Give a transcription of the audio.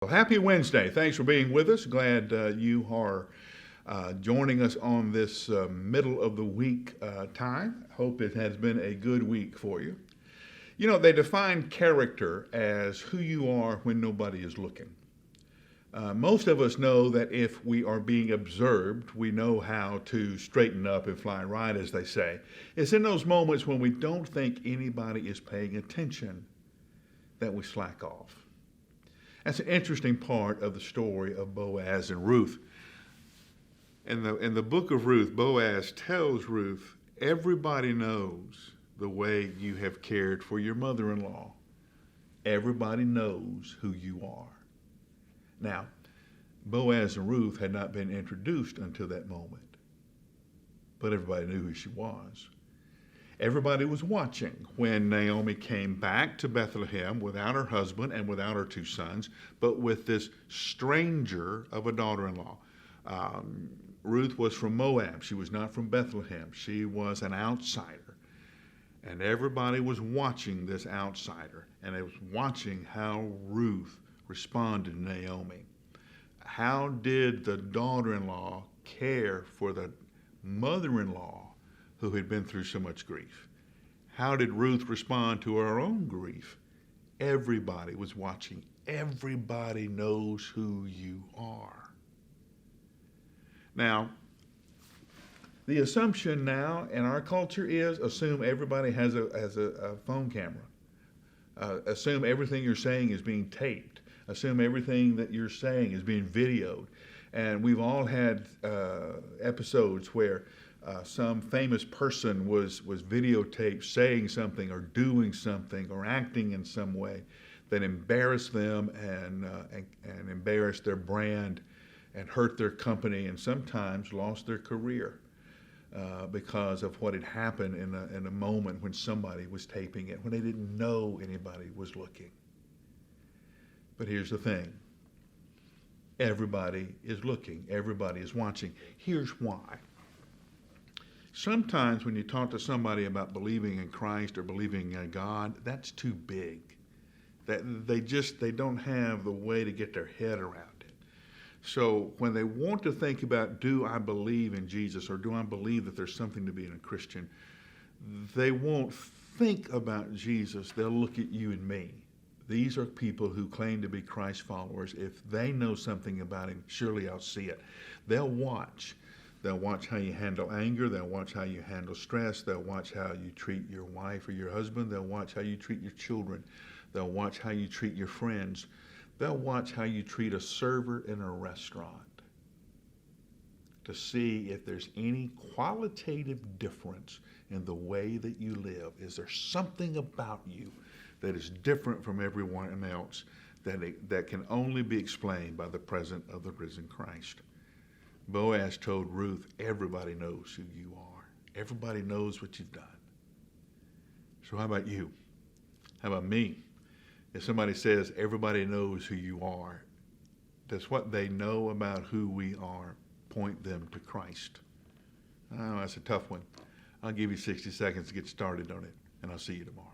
Well, happy Wednesday. Thanks for being with us. Glad you are joining us on this middle of the week time. Hope it has been a good week for you. You know, they define character as who you are when nobody is looking. Most of us know that if we are being observed, we know how to straighten up and fly right, as they say. It's in those moments when we don't think anybody is paying attention that we slack off. That's an interesting part of the story of Boaz and Ruth. In the book of Ruth, Boaz tells Ruth, everybody knows the way you have cared for your mother-in-law. Everybody knows who you are. Now, Boaz and Ruth had not been introduced until that moment, but everybody knew who she was. Everybody was watching when Naomi came back to Bethlehem without her husband and without her two sons, but with this stranger of a daughter-in-law. Ruth was from Moab. She was not from Bethlehem. She was an outsider. And everybody was watching this outsider, and they was watching how Ruth responded to Naomi. How did the daughter-in-law care for the mother-in-law who had been through so much grief? How did Ruth respond to her own grief? Everybody was watching. Everybody knows who you are. Now, the assumption now in our culture is assume everybody has a phone camera. Assume everything you're saying is being taped. Assume everything that you're saying is being videoed. And we've all had episodes where some famous person was videotaped saying something or doing something or acting in some way that embarrassed them and embarrassed their brand and hurt their company and sometimes lost their career because of what had happened in a moment when somebody was taping it, when they didn't know anybody was looking. But here's the thing. Everybody is looking. Everybody is watching. Here's why. Sometimes when you talk to somebody about believing in Christ or believing in God, that's too big. That they don't have the way to get their head around it. So when they want to think about, do I believe in Jesus or do I believe that there's something to being a Christian, they won't think about Jesus. They'll look at you and me. These are people who claim to be Christ followers. If they know something about him, surely I'll see it. They'll watch. They'll watch how you handle anger. They'll watch how you handle stress. They'll watch how you treat your wife or your husband. They'll watch how you treat your children. They'll watch how you treat your friends. They'll watch how you treat a server in a restaurant to see if there's any qualitative difference in the way that you live. Is there something about you that is different from everyone else that can only be explained by the presence of the risen Christ? Boaz told Ruth, everybody knows who you are. Everybody knows what you've done. So how about you? How about me? If somebody says everybody knows who you are, does what they know about who we are point them to Christ? Oh, that's a tough one. I'll give you 60 seconds to get started on it, and I'll see you tomorrow.